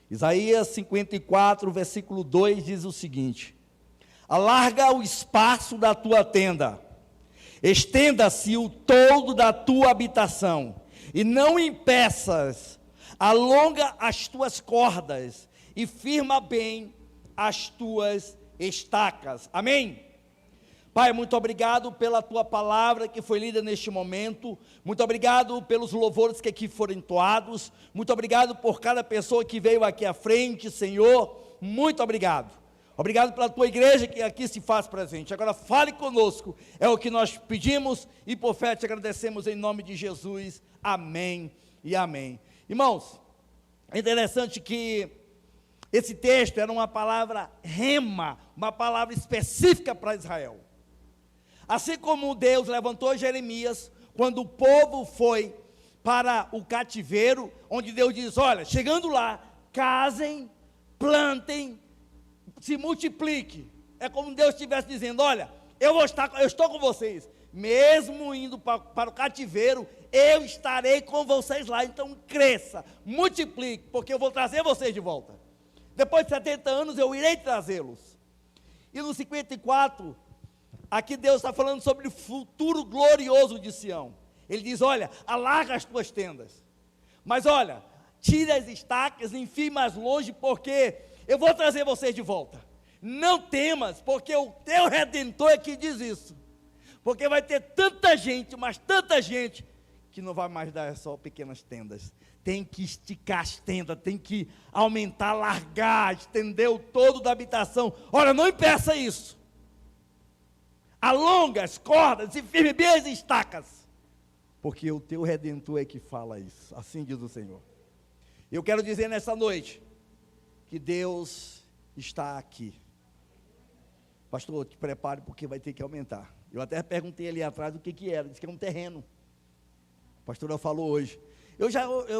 Isaías 54, versículo 2 diz o seguinte: alarga o espaço da tua tenda, estenda-se o toldo da tua habitação, e não impeças, alonga as tuas cordas, e firma bem as tuas estacas. Amém? Pai, muito obrigado pela tua palavra que foi lida neste momento, muito obrigado pelos louvores que aqui foram entoados, muito obrigado por cada pessoa que veio aqui à frente, Senhor, muito obrigado. Obrigado pela tua igreja que aqui se faz presente. Agora fale conosco, é o que nós pedimos e por fé te agradecemos em nome de Jesus. Amém e amém. Irmãos, é interessante que esse texto era uma palavra rema, uma palavra específica para Israel. Assim como Deus levantou Jeremias, quando o povo foi para o cativeiro, onde Deus diz, olha, chegando lá, casem, plantem, se multiplique. É como Deus estivesse dizendo, olha, eu estou com vocês, mesmo indo para o cativeiro, eu estarei com vocês lá, então cresça, multiplique, porque eu vou trazer vocês de volta. Depois de 70 anos eu irei trazê-los. E no 54, aqui Deus está falando sobre o futuro glorioso de Sião. Ele diz, olha, alarga as tuas tendas, mas olha, tira as estacas, enfim mais longe, porque eu vou trazer vocês de volta. Não temas, porque o teu Redentor é que diz isso. Porque vai ter tanta gente, mas tanta gente, que não vai mais dar só pequenas tendas. Tem que esticar as tendas, tem que aumentar, largar, estender o todo da habitação. Olha, não impeça isso. Alonga as cordas e firme bem as estacas. Porque o teu Redentor é que fala isso. Assim diz o Senhor. Eu quero dizer nessa noite, que Deus está aqui. Pastor, te prepare porque vai ter que aumentar. Eu até perguntei ali atrás o que era, disse que é um terreno. A pastora falou hoje. Eu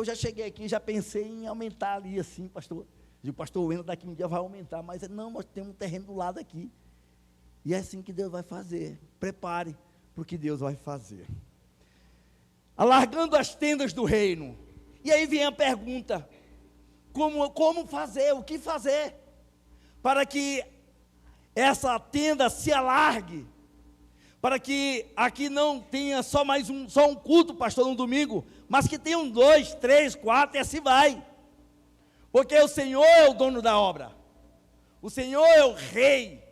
já cheguei aqui, já pensei em aumentar ali assim, pastor. E o pastor Wendel daqui um dia vai aumentar, mas não, nós temos um terreno do lado aqui. E é assim que Deus vai fazer. Prepare para o que Deus vai fazer. Alargando as tendas do reino. E aí vem a pergunta, como fazer, o que fazer, para que essa tenda se alargue, para que aqui não tenha só um culto, pastor, no domingo, mas que tenham 2, 3, 4 e assim vai, porque o Senhor é o dono da obra, o Senhor é o rei,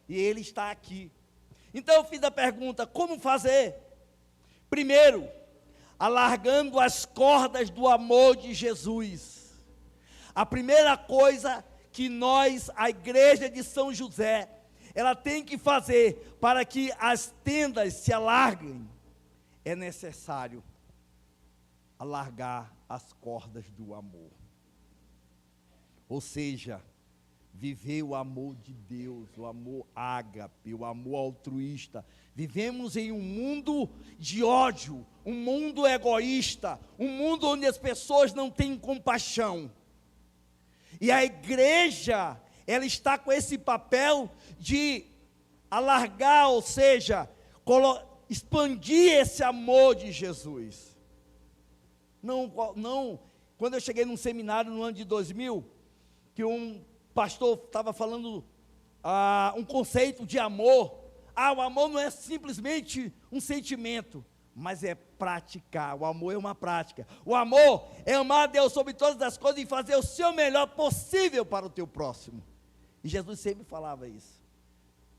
e Ele está aqui. Então eu fiz a pergunta, como fazer? Primeiro, alargando as cordas do amor de Jesus. A primeira coisa que nós, a igreja de São José, ela tem que fazer para que as tendas se alarguem, é necessário alargar as cordas do amor. Ou seja, viver o amor de Deus, o amor ágape, o amor altruísta. Vivemos em um mundo de ódio, um mundo egoísta, um mundo onde as pessoas não têm compaixão. E a igreja, ela está com esse papel de alargar, ou seja, expandir esse amor de Jesus. Não, quando eu cheguei num seminário no ano de 2000, que um pastor estava falando um conceito de amor. O amor não é simplesmente um sentimento, mas é praticar. O amor é uma prática. O amor é amar a Deus sobre todas as coisas e fazer o seu melhor possível para o teu próximo. E Jesus sempre falava isso.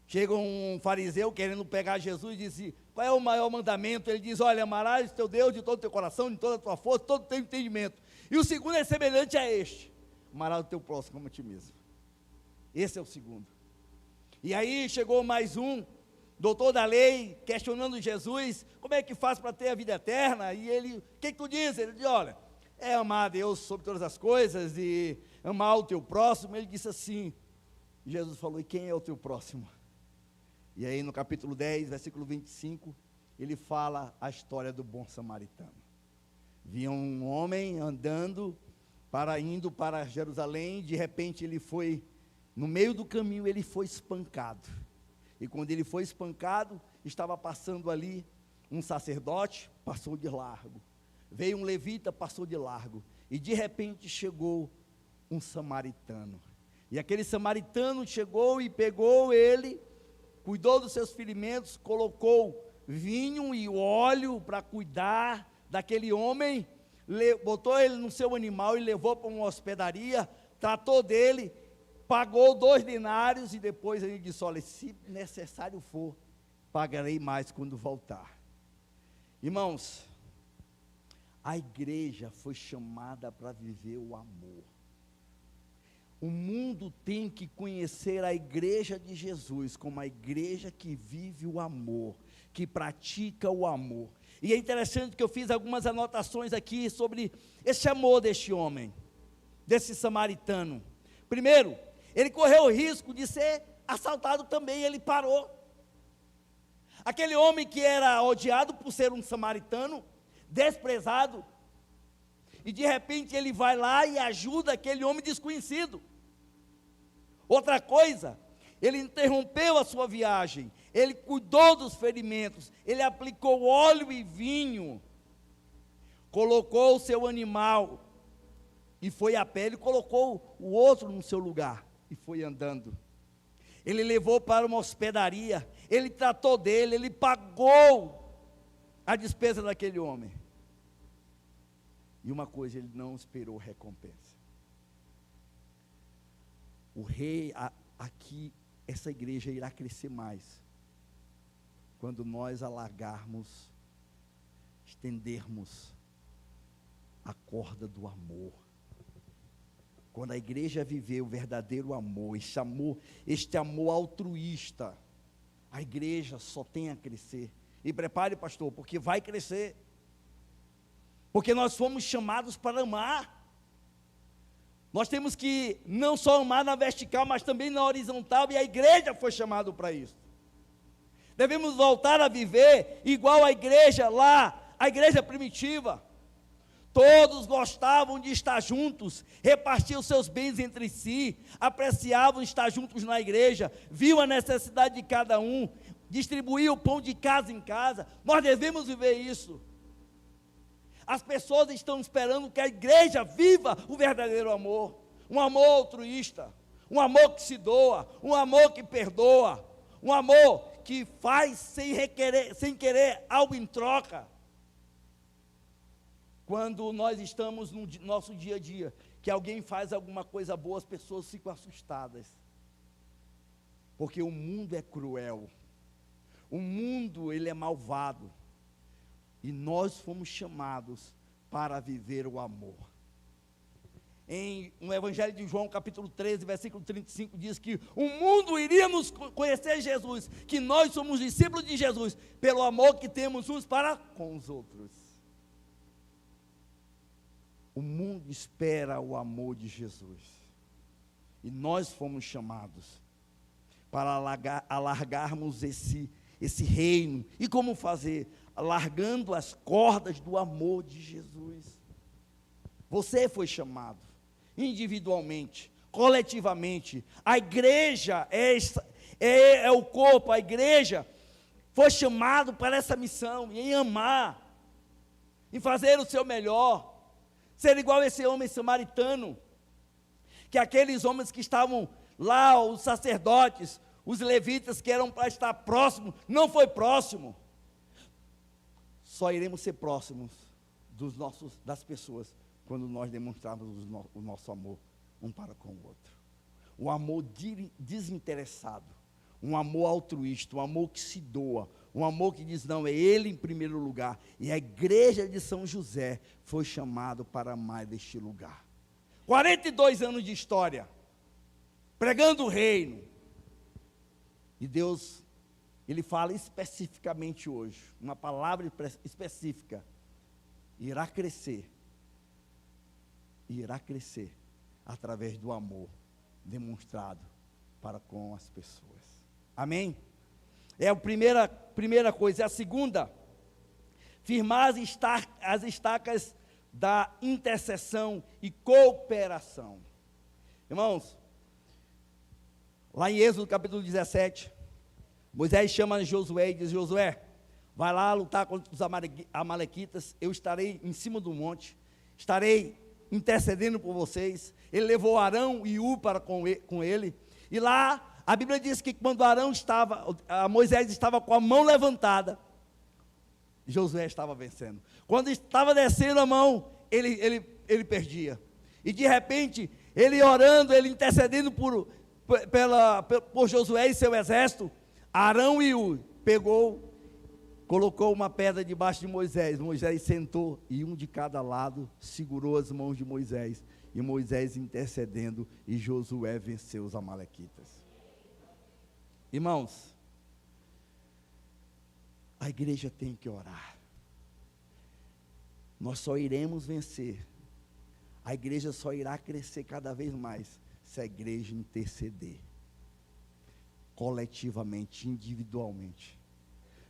Chega um fariseu querendo pegar Jesus e diz, qual é o maior mandamento? Ele diz, olha, amarás teu Deus de todo o teu coração, de toda a tua força, de todo o teu entendimento. E o segundo é semelhante a este, amarás o teu próximo como a ti mesmo. Esse é o segundo. E aí chegou mais um, doutor da lei, questionando Jesus, como é que faz para ter a vida eterna? E ele, o que tu diz? Ele diz, olha, é amar a Deus sobre todas as coisas e amar o teu próximo. Ele disse assim, Jesus falou, e quem é o teu próximo? E aí no capítulo 10, versículo 25, ele fala a história do bom samaritano. Via um homem andando, indo para Jerusalém, de repente ele foi, no meio do caminho ele foi espancado. E quando ele foi espancado, estava passando ali um sacerdote, passou de largo. Veio um levita, passou de largo. E de repente chegou um samaritano. E aquele samaritano chegou e pegou ele, cuidou dos seus ferimentos, colocou vinho e óleo para cuidar daquele homem, botou ele no seu animal e levou para uma hospedaria, tratou dele, pagou 2 denários e depois ele disse: olha, se necessário for, pagarei mais quando voltar. Irmãos, a igreja foi chamada para viver o amor. O mundo tem que conhecer a igreja de Jesus como a igreja que vive o amor, que pratica o amor. E é interessante que eu fiz algumas anotações aqui sobre esse amor deste homem, desse samaritano. Primeiro, ele correu o risco de ser assaltado também, ele parou. Aquele homem que era odiado por ser um samaritano, desprezado, e de repente ele vai lá e ajuda aquele homem desconhecido. Outra coisa, ele interrompeu a sua viagem, ele cuidou dos ferimentos, ele aplicou óleo e vinho, colocou o seu animal, e foi a pé, ele colocou o outro no seu lugar, e foi andando. Ele levou para uma hospedaria, ele tratou dele, ele pagou a despesa daquele homem. E uma coisa, ele não esperou recompensa. O rei, aqui, essa igreja irá crescer mais, quando nós alargarmos, estendermos a corda do amor. Quando a igreja viver o verdadeiro amor, este amor altruísta, a igreja só tem a crescer. E prepare, pastor, porque vai crescer. Porque nós fomos chamados para amar. Nós temos que não só amar na vertical, mas também na horizontal, e a igreja foi chamada para isso. Devemos voltar a viver igual a igreja lá, a igreja primitiva. Todos gostavam de estar juntos, repartiam seus bens entre si, apreciavam estar juntos na igreja, viam a necessidade de cada um, distribuíam o pão de casa em casa. Nós devemos viver isso. As pessoas estão esperando que a igreja viva o verdadeiro amor, um amor altruísta, um amor que se doa, um amor que perdoa, um amor que faz sem querer algo em troca. Quando nós estamos no nosso dia a dia, que alguém faz alguma coisa boa, as pessoas ficam assustadas, porque o mundo é cruel, o mundo ele é malvado, e nós fomos chamados para viver o amor. No Evangelho de João, capítulo 13, versículo 35, diz que o mundo iríamos conhecer Jesus, que nós somos discípulos de Jesus, pelo amor que temos uns para com os outros. O mundo espera o amor de Jesus, e nós fomos chamados para alargarmos esse reino. E como fazer? Alargando as cordas do amor de Jesus. Você foi chamado, individualmente, coletivamente. A igreja é o corpo, a igreja foi chamado para essa missão, em amar, em fazer o seu melhor, ser igual a esse homem samaritano, que aqueles homens que estavam lá, os sacerdotes, os levitas que eram para estar próximos, não foi próximo. Só iremos ser próximos das pessoas quando nós demonstrarmos o nosso amor um para com o outro. Um amor desinteressado, um amor altruísta, um amor que se doa, um amor que diz: não, é Ele em primeiro lugar. E a igreja de São José foi chamada para amar deste lugar. 42 anos de história, pregando o reino. E Deus, Ele fala especificamente hoje, uma palavra específica: irá crescer através do amor demonstrado para com as pessoas. Amém? É a primeira coisa. A segunda, firmar as estacas da intercessão e cooperação. Irmãos, lá em Êxodo capítulo 17, Moisés chama Josué e diz: Josué, vai lá lutar contra os amalequitas, eu estarei em cima do monte, estarei intercedendo por vocês. Ele levou Arão e Ur para com ele. E lá, a Bíblia diz que quando Moisés estava com a mão levantada, Josué estava vencendo. Quando estava descendo a mão, ele perdia. E de repente, ele orando, ele intercedendo por Josué e seu exército, Arão e Ur colocou uma pedra debaixo de Moisés. Moisés sentou e um de cada lado segurou as mãos de Moisés. E Moisés intercedendo, e Josué venceu os amalequitas. Irmãos, a igreja tem que orar. Nós só iremos vencer. A igreja só irá crescer cada vez mais se a igreja interceder. Coletivamente, individualmente.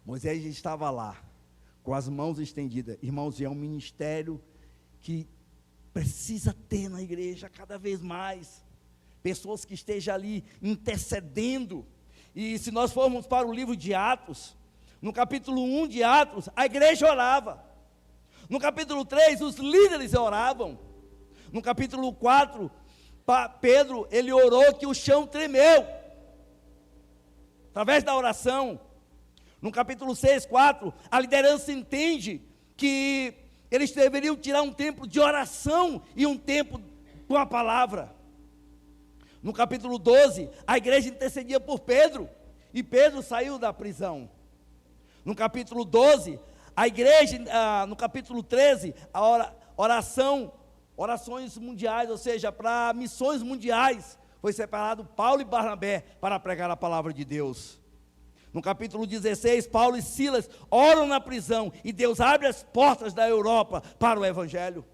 Moisés estava lá, com as mãos estendidas. Irmãos, é um ministério que precisa ter na igreja cada vez mais. Pessoas que estejam ali intercedendo. E se nós formos para o livro de Atos, no capítulo 1 de Atos, a igreja orava. No capítulo 3, os líderes oravam. No capítulo 4, Pedro, ele orou que o chão tremeu. Através da oração. No capítulo 6, 4, a liderança entende que eles deveriam tirar um tempo de oração e um tempo com a palavra. No capítulo 12, a igreja intercedia por Pedro, e Pedro saiu da prisão. No capítulo 12, a igreja, no capítulo 13, orações mundiais, ou seja, para missões mundiais, foi separado Paulo e Barnabé para pregar a palavra de Deus. No capítulo 16, Paulo e Silas oram na prisão, e Deus abre as portas da Europa para o Evangelho.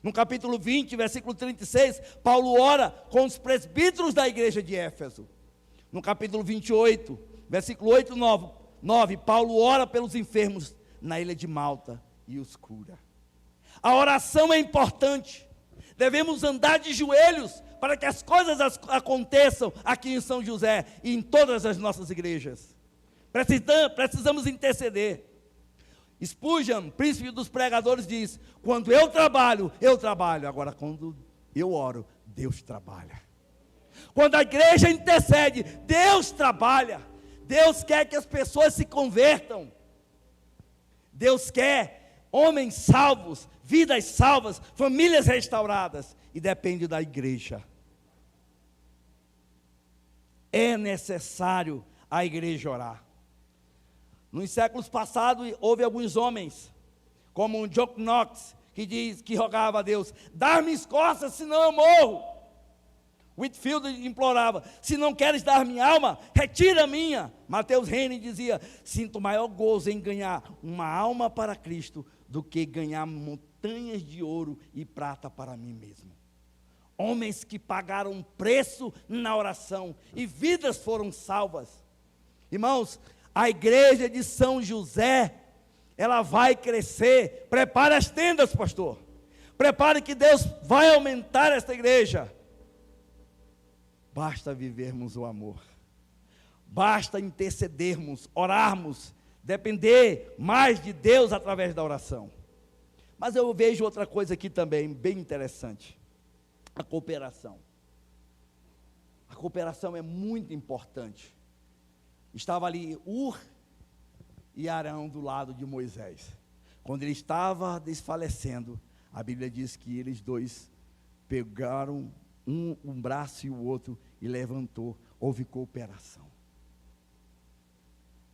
No capítulo 20, versículo 36, Paulo ora com os presbíteros da igreja de Éfeso. No capítulo 28, versículo 8 e 9, Paulo ora pelos enfermos na ilha de Malta e os cura. A oração é importante. Devemos andar de joelhos para que as coisas aconteçam aqui em São José e em todas as nossas igrejas. Precisamos interceder. Spurgeon, príncipe dos pregadores, diz: quando eu trabalho. Agora, quando eu oro, Deus trabalha. Quando a igreja intercede, Deus trabalha. Deus quer que as pessoas se convertam. Deus quer homens salvos, vidas salvas, famílias restauradas. E depende da igreja. É necessário a igreja orar. Nos séculos passados, houve alguns homens, como John Knox, que rogava a Deus: dar-me costas, senão eu morro. Whitefield implorava: se não queres dar minha alma, retira a minha. Mateus Henry dizia: sinto maior gozo em ganhar uma alma para Cristo do que ganhar montanhas de ouro e prata para mim mesmo. Homens que pagaram preço na oração e vidas foram salvas. Irmãos, a igreja de São José, ela vai crescer. Prepare as tendas, pastor. Prepare que Deus vai aumentar esta igreja. Basta vivermos o amor. Basta intercedermos, orarmos, depender mais de Deus através da oração. Mas eu vejo outra coisa aqui também, bem interessante. A cooperação. A cooperação é muito importante. Estava ali Ur e Arão do lado de Moisés. Quando ele estava desfalecendo, a Bíblia diz que eles dois pegaram um braço e o outro e levantou. Houve cooperação.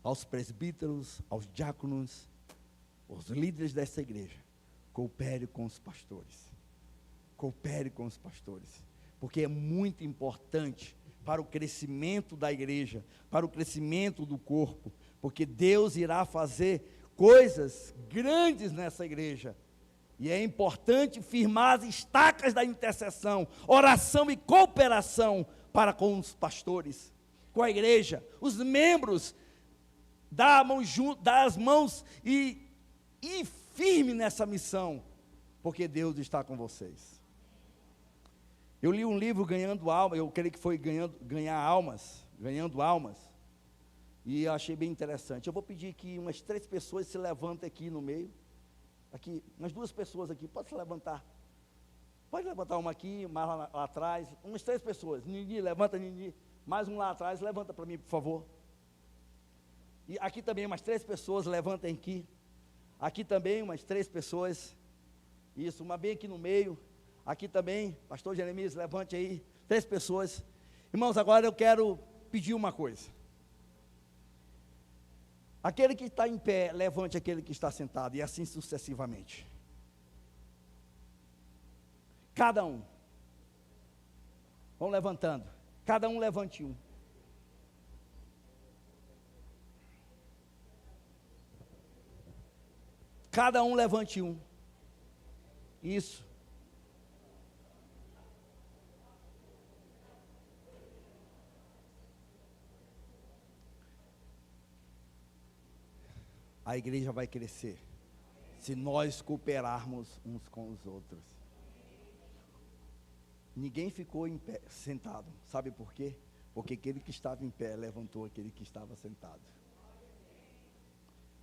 Aos presbíteros, aos diáconos, os líderes dessa igreja, coopere com os pastores. Coopere com os pastores, porque é muito importante para o crescimento da igreja, para o crescimento do corpo, porque Deus irá fazer coisas grandes nessa igreja, e é importante firmar as estacas da intercessão, oração e cooperação para com os pastores, com a igreja, os membros, dar as mãos e ir firme nessa missão, porque Deus está com vocês. Eu li um livro, Ganhando Almas, eu creio que foi Ganhando Almas, e eu achei bem interessante. Eu vou pedir que umas 3 pessoas se levantem aqui no meio, Aqui, umas 2 pessoas aqui, pode se levantar. Pode levantar uma aqui, mais lá atrás, umas 3 pessoas. Nini, levanta, Nini. Mais um lá atrás, levanta para mim, por favor. E aqui também umas 3 pessoas, levantem aqui. Aqui também umas 3 pessoas. Isso, uma bem aqui no meio. Aqui também, pastor Jeremias, levante aí. 3 pessoas. Irmãos, agora eu quero pedir uma coisa. Aquele que está em pé, levante aquele que está sentado, e assim sucessivamente. Cada um. Vão levantando. Cada um levante um. Cada um levante um. Isso. A igreja vai crescer se nós cooperarmos uns com os outros. Ninguém ficou em pé, sentado. Sabe por quê? Porque aquele que estava em pé levantou aquele que estava sentado.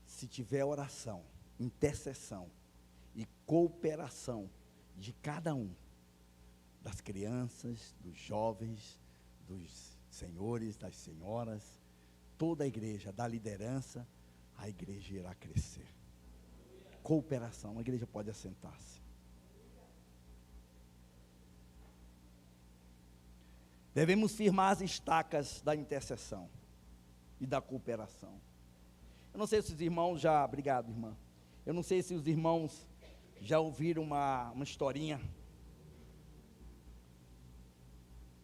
Se tiver oração, intercessão e cooperação de cada um, das crianças, dos jovens, dos senhores, das senhoras, toda a igreja, da liderança, a igreja irá crescer. Cooperação, a igreja pode assentar-se. Devemos firmar as estacas da intercessão e da cooperação. Eu não sei se os irmãos já, obrigado irmã, eu não sei se os irmãos já ouviram uma historinha.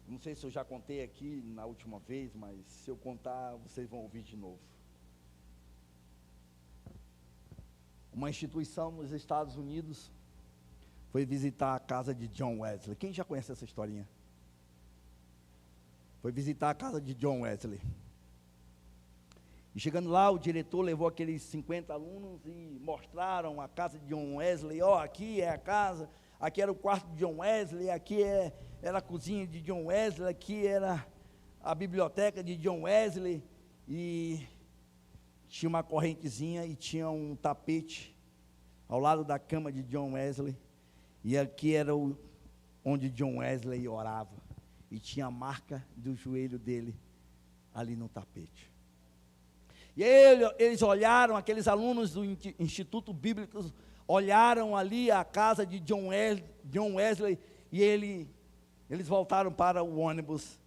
Não sei se eu já contei aqui na última vez, mas se eu contar, vocês vão ouvir de novo. Uma instituição nos Estados Unidos foi visitar a casa de John Wesley. Quem já conhece essa historinha? Foi visitar a casa de John Wesley. E chegando lá, o diretor levou aqueles 50 alunos e mostraram a casa de John Wesley. Ó, aqui é a casa, aqui era o quarto de John Wesley, aqui era a cozinha de John Wesley, aqui era a biblioteca de John Wesley. E tinha uma correntezinha e tinha um tapete ao lado da cama de John Wesley. E aqui era onde John Wesley orava. E tinha a marca do joelho dele ali no tapete. E eles olharam, aqueles alunos do Instituto Bíblico, olharam ali a casa de John Wesley, e eles voltaram para o ônibus,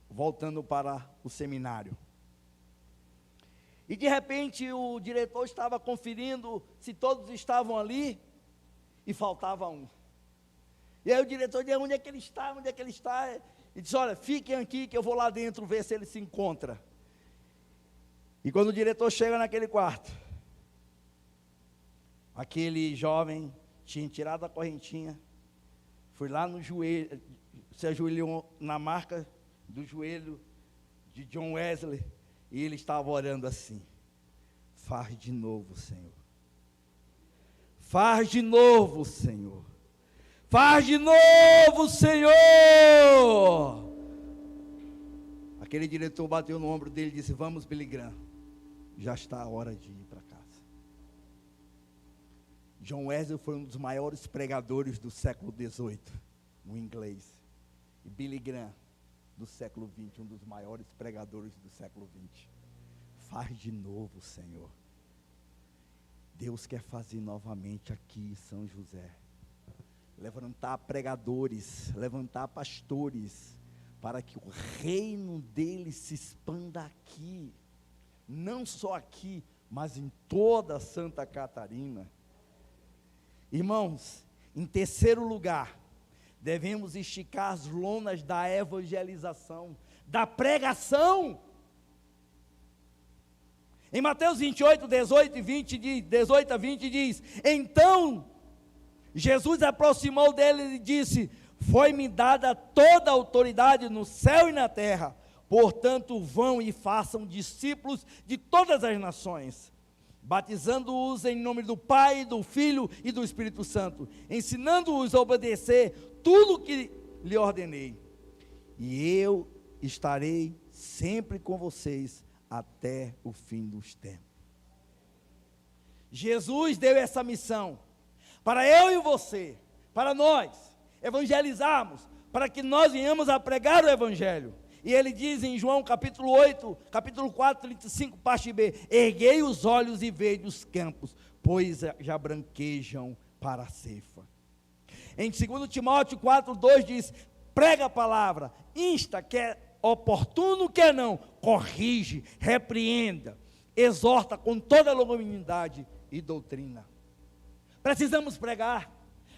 voltando para o seminário. E de repente o diretor estava conferindo se todos estavam ali, e faltava um. E aí o diretor disse, onde é que ele está, onde é que ele está? E disse, olha, fiquem aqui que eu vou lá dentro ver se ele se encontra. E quando o diretor chega naquele quarto, aquele jovem tinha tirado a correntinha, foi lá no joelho, se ajoelhou na marca do joelho de John Wesley, e ele estava orando assim, faz de novo, Senhor. Faz de novo, Senhor. Faz de novo, Senhor. Aquele diretor bateu no ombro dele e disse, vamos, Billy Graham, já está a hora de ir para casa. John Wesley foi um dos maiores pregadores do século XVIII, no inglês. E Billy Graham, do século XX, um dos maiores pregadores do século XX. Faz de novo, Senhor. Deus quer fazer novamente aqui em São José. Levantar pregadores, levantar pastores, para que o reino dele se expanda aqui. Não só aqui, mas em toda Santa Catarina. Irmãos, em terceiro lugar, devemos esticar as lonas da evangelização, da pregação. Em Mateus 28, 18 a 20 diz, então Jesus aproximou dele e disse, foi-me dada toda a autoridade no céu e na terra, portanto vão e façam discípulos de todas as nações, batizando-os em nome do Pai, do Filho e do Espírito Santo, ensinando-os a obedecer tudo o que lhe ordenei, e eu estarei sempre com vocês até o fim dos tempos. Jesus deu essa missão, para eu e você, para nós evangelizarmos, para que nós venhamos a pregar o Evangelho. E ele diz em João capítulo 8, capítulo 4, 35, parte B: erguei os olhos e vejo os campos, pois já branquejam para a ceifa. Em 2 Timóteo 4, 2 diz: prega a palavra, insta, quer oportuno, quer não, corrige, repreenda, exorta com toda longanimidade e doutrina. Precisamos pregar,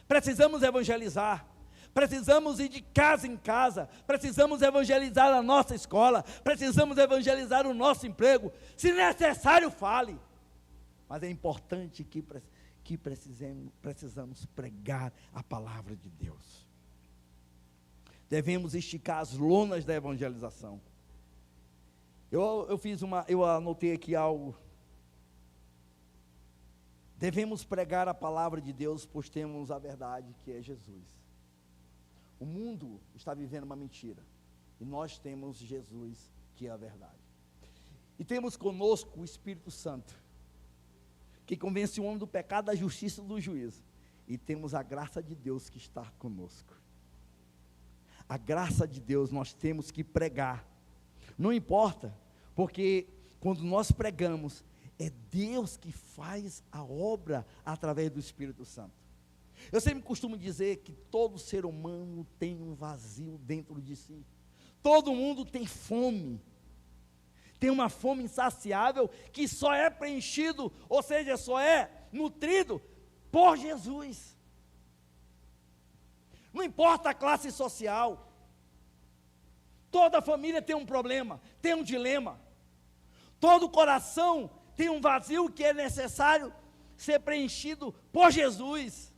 precisamos evangelizar, precisamos ir de casa em casa, precisamos evangelizar a nossa escola, precisamos evangelizar o nosso emprego, se necessário fale, mas é importante que precisamos pregar a palavra de Deus. Devemos esticar as lonas da evangelização. Eu anotei aqui algo. Devemos pregar a palavra de Deus, pois temos a verdade, que é Jesus. O mundo está vivendo uma mentira, e nós temos Jesus, que é a verdade. E temos conosco o Espírito Santo, que convence o homem do pecado, da justiça e do juízo. E temos a graça de Deus que está conosco. A graça de Deus nós temos que pregar. Não importa, porque quando nós pregamos, é Deus que faz a obra através do Espírito Santo. Eu sempre costumo dizer que todo ser humano tem um vazio dentro de si. Todo mundo tem fome. Tem uma fome insaciável que só é preenchido, ou seja, só é nutrido por Jesus. Não importa a classe social. Toda família tem um problema, tem um dilema. Todo coração tem um vazio que é necessário ser preenchido por Jesus.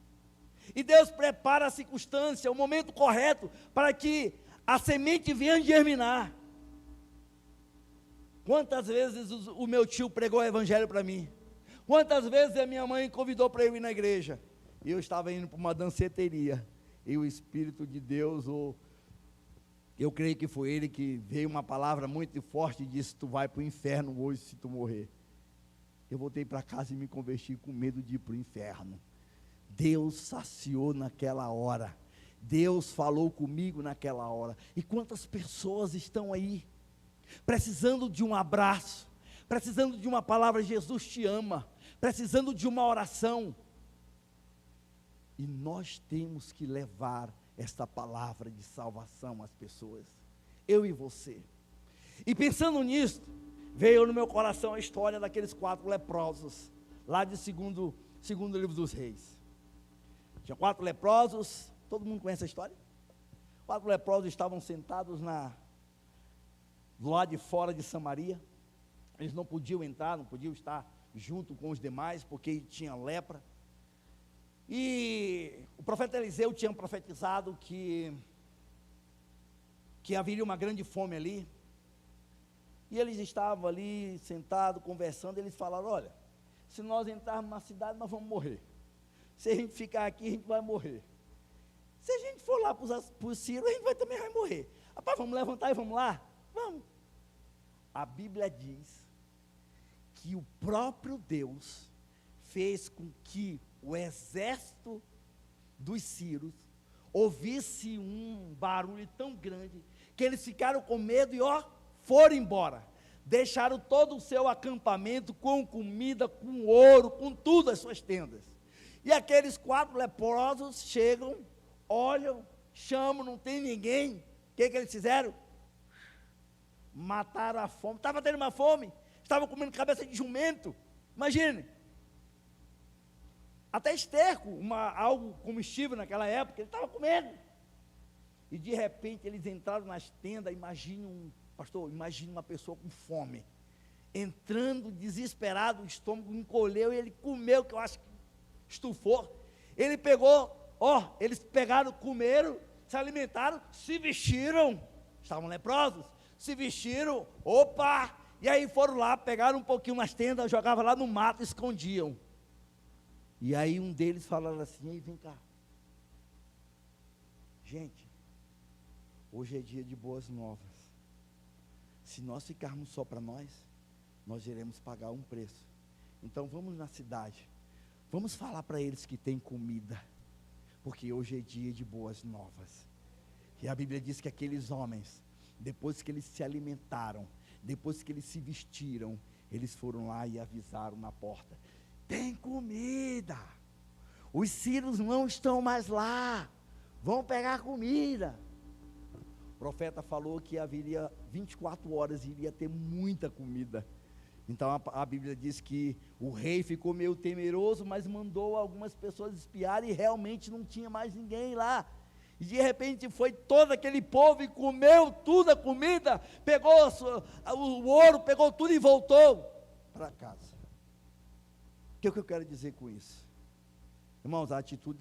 E Deus prepara a circunstância, o momento correto, para que a semente venha germinar. Quantas vezes o meu tio pregou o evangelho para mim? Quantas vezes a minha mãe convidou para eu ir na igreja? E eu estava indo para uma danceteria, e o Espírito de Deus, eu creio que foi ele que veio uma palavra muito forte e disse: tu vai para o inferno hoje se tu morrer. Eu voltei para casa e me converti com medo de ir para o inferno. Deus saciou naquela hora. Deus falou comigo naquela hora. E quantas pessoas estão aí, precisando de um abraço, precisando de uma palavra: Jesus te ama, precisando de uma oração. E nós temos que levar esta palavra de salvação às pessoas, eu e você. E pensando nisso, veio no meu coração a história daqueles 4 leprosos, lá de segundo livro dos Reis. Tinha 4 leprosos, todo mundo conhece a história? 4 leprosos estavam sentados do lado de fora de Samaria. Eles não podiam entrar, não podiam estar junto com os demais, porque tinha lepra. E o profeta Eliseu tinha profetizado que haveria uma grande fome ali. E eles estavam ali sentados, conversando. Eles falaram: olha, se nós entrarmos na cidade, nós vamos morrer. Se a gente ficar aqui, a gente vai morrer. Se a gente for lá para os sírios, a gente também vai morrer. Rapaz, vamos levantar e vamos lá? Vamos. A Bíblia diz que o próprio Deus fez com que o exército dos sírios ouvisse um barulho tão grande, que eles ficaram com medo e foram embora. Deixaram todo o seu acampamento com comida, com ouro, com tudo, as suas tendas. E aqueles 4 leprosos chegam, olham, chamam, não tem ninguém. O que eles fizeram? Mataram a fome. Estava tendo uma fome, estavam comendo cabeça de jumento. Imagine. Até esterco, algo comestível naquela época, ele estava comendo. E de repente eles entraram nas tendas. Imagine uma pessoa com fome, entrando desesperado, o estômago encolheu e ele comeu, que eu acho que estufou. Ele pegou, eles pegaram, comeram, se alimentaram, se vestiram, estavam leprosos, se vestiram, e aí foram lá, pegaram um pouquinho nas tendas, jogavam lá no mato, escondiam. E aí um deles falava assim: ei, vem cá, gente, hoje é dia de boas novas. Se nós ficarmos só para nós iremos pagar um preço. Então vamos na cidade, Vamos falar para eles que tem comida, porque hoje é dia de boas novas. E a Bíblia diz que aqueles homens, depois que eles se alimentaram, depois que eles se vestiram, eles foram lá e avisaram na porta: tem comida, os sírios não estão mais lá, vão pegar comida. O profeta falou que haveria 24 horas e iria ter muita comida. Então a Bíblia diz que o rei ficou meio temeroso, mas mandou algumas pessoas espiar e realmente não tinha mais ninguém lá. E de repente foi todo aquele povo e comeu tudo a comida, pegou o ouro, pegou tudo e voltou para casa. O que eu quero dizer com isso? Irmãos, a atitude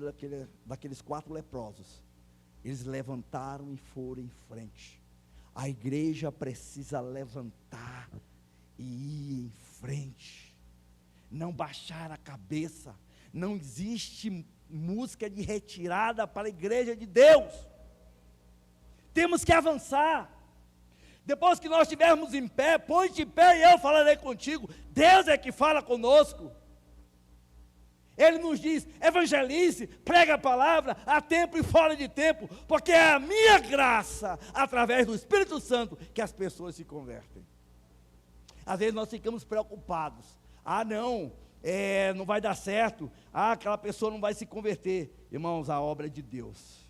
daqueles 4 leprosos, eles levantaram e foram em frente. A igreja precisa levantar e ir em frente, não baixar a cabeça. Não existe música de retirada para a igreja de Deus. Temos que avançar. Depois que nós estivermos em pé, põe-te em pé e eu falarei contigo. Deus é que fala conosco. Ele nos diz: evangelize, prega a palavra, a tempo e fora de tempo, porque é a minha graça, através do Espírito Santo, que as pessoas se convertem. Às vezes nós ficamos preocupados: não vai dar certo, aquela pessoa não vai se converter. Irmãos, a obra é de Deus,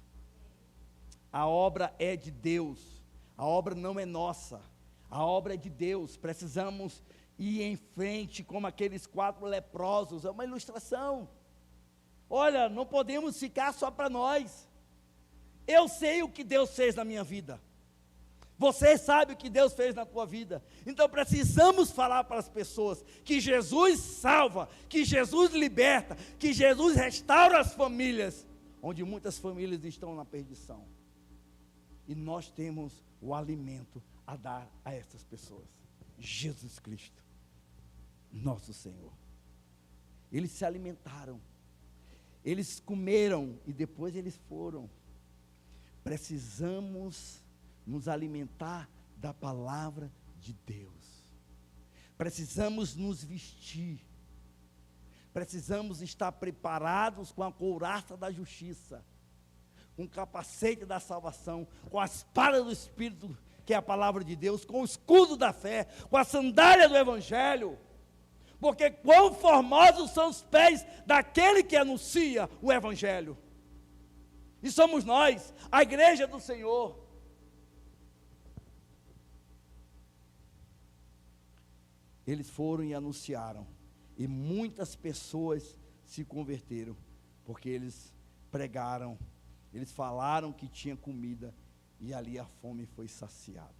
a obra é de Deus, a obra não é nossa, a obra é de Deus. Precisamos ir em frente como aqueles 4 leprosos. É uma ilustração. Olha, não podemos ficar só para nós. Eu sei o que Deus fez na minha vida, você sabe o que Deus fez na tua vida. Então precisamos falar para as pessoas que Jesus salva, que Jesus liberta, que Jesus restaura as famílias, onde muitas famílias estão na perdição. E nós temos o alimento a dar a essas pessoas: Jesus Cristo, nosso Senhor. Eles se alimentaram, eles comeram e depois eles foram. Precisamos nos alimentar da palavra de Deus. Precisamos nos vestir. Precisamos estar preparados com a couraça da justiça, com o capacete da salvação, com a espada do Espírito, que é a palavra de Deus, com o escudo da fé, com a sandália do Evangelho. Porque quão formosos são os pés daquele que anuncia o Evangelho. E somos nós, a igreja do Senhor. Eles foram e anunciaram, e muitas pessoas se converteram, porque eles pregaram, eles falaram que tinha comida, e ali a fome foi saciada.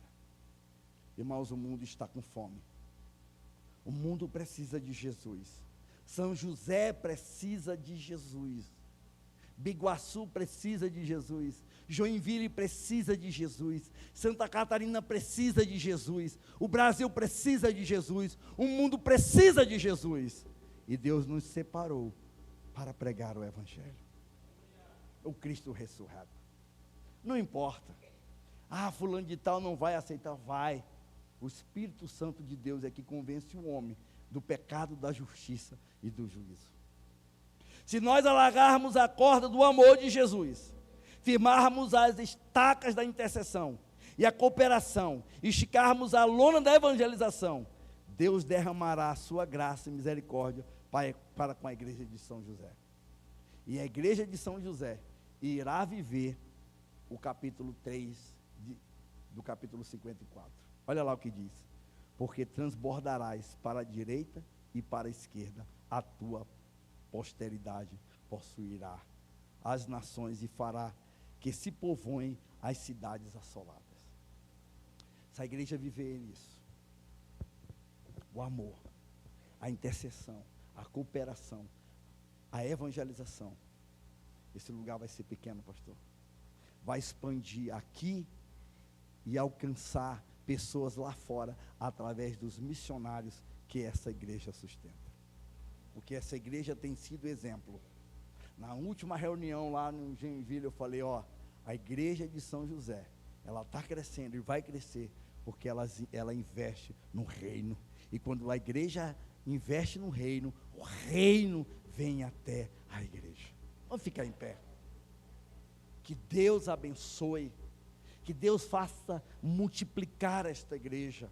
Irmãos, o mundo está com fome, o mundo precisa de Jesus, São José precisa de Jesus, Biguaçu precisa de Jesus, Joinville precisa de Jesus, Santa Catarina precisa de Jesus, o Brasil precisa de Jesus, o mundo precisa de Jesus, e Deus nos separou para pregar o Evangelho, o Cristo ressurreto. Não importa, fulano de tal não vai aceitar, vai. O Espírito Santo de Deus é que convence o homem do pecado, da justiça e do juízo. Se nós alargarmos a corda do amor de Jesus, firmarmos as estacas da intercessão e a cooperação, esticarmos a lona da evangelização, Deus derramará a sua graça e misericórdia para com a igreja de São José. E a igreja de São José irá viver o capítulo 3 do capítulo 54. Olha lá o que diz: porque transbordarás para a direita e para a esquerda, a tua posteridade possuirá as nações e fará que se povoem as cidades assoladas. Se a igreja viver isso, o amor, a intercessão, a cooperação, a evangelização, esse lugar vai ser pequeno, pastor. Vai expandir aqui e alcançar pessoas lá fora, através dos missionários que essa igreja sustenta. Porque essa igreja tem sido exemplo. Na última reunião lá no Joinville, eu falei, a igreja de São José, ela está crescendo e vai crescer, porque ela investe no reino. E quando a igreja investe no reino, o reino vem até a igreja. Vamos ficar em pé. Que Deus abençoe, que Deus faça multiplicar esta igreja,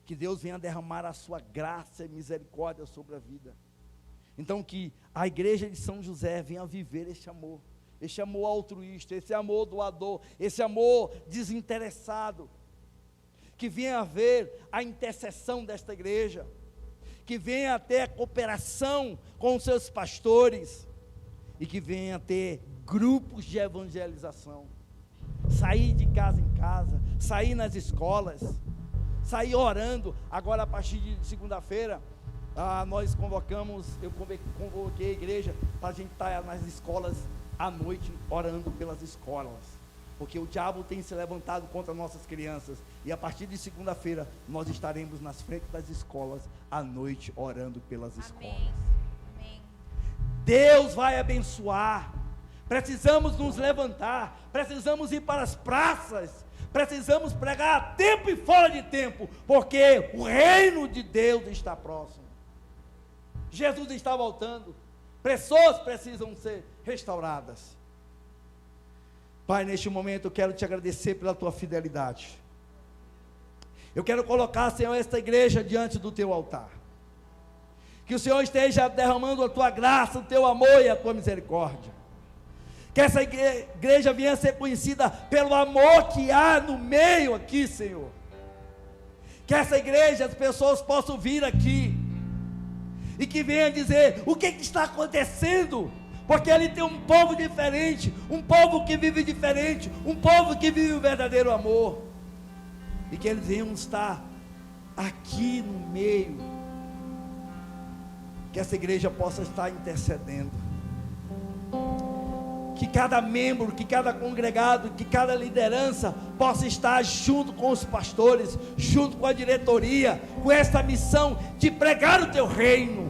que Deus venha derramar a sua graça e misericórdia sobre a vida. Então que a igreja de São José venha viver este amor altruísta, esse amor doador, esse amor desinteressado, que venha haver a intercessão desta igreja, que venha ter a cooperação com os seus pastores, e que venha ter grupos de evangelização, sair de casa em casa, sair nas escolas, sair orando. Agora a partir de segunda-feira, nós eu convoquei a igreja para a gente estar nas escolas à noite, orando pelas escolas, porque o diabo tem se levantado contra nossas crianças, e a partir de segunda-feira, nós estaremos nas frentes das escolas, à noite, orando pelas escolas. Amém. Deus vai abençoar. Precisamos nos levantar, precisamos ir para as praças, precisamos pregar a tempo e fora de tempo, porque o reino de Deus está próximo. Jesus está voltando, pessoas precisam ser restauradas. Pai, neste momento eu quero te agradecer pela tua fidelidade. Eu quero colocar, Senhor, esta igreja diante do teu altar. Que o Senhor esteja derramando a tua graça, o teu amor e a tua misericórdia. Que essa igreja venha a ser conhecida pelo amor que há no meio aqui, Senhor. Que essa igreja, as pessoas possam vir aqui e que venham dizer o que está acontecendo, porque ali tem um povo diferente, um povo que vive diferente, um povo que vive o verdadeiro amor, e que eles venham estar aqui no meio, que essa igreja possa estar intercedendo, que cada membro, que cada congregado, que cada liderança possa estar junto com os pastores, junto com a diretoria, com essa missão de pregar o teu reino.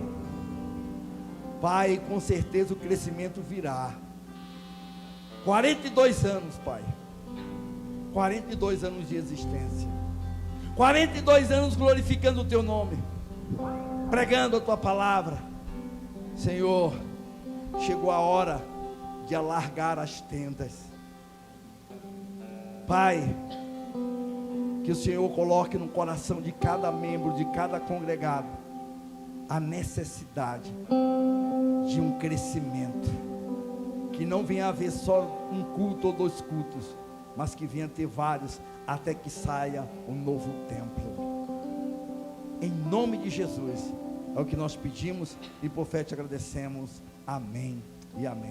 Pai, com certeza o crescimento virá. 42 anos, Pai, 42 anos de existência, 42 anos glorificando o teu nome, pregando a tua palavra. Senhor, chegou a hora de alargar as tendas. Pai, que o Senhor coloque no coração de cada membro, de cada congregado, a necessidade de um crescimento, que não venha haver só um culto ou 2 cultos, mas que venha ter vários, até que saia um novo templo. Em nome de Jesus, é o que nós pedimos e por fé te agradecemos. Amém e amém.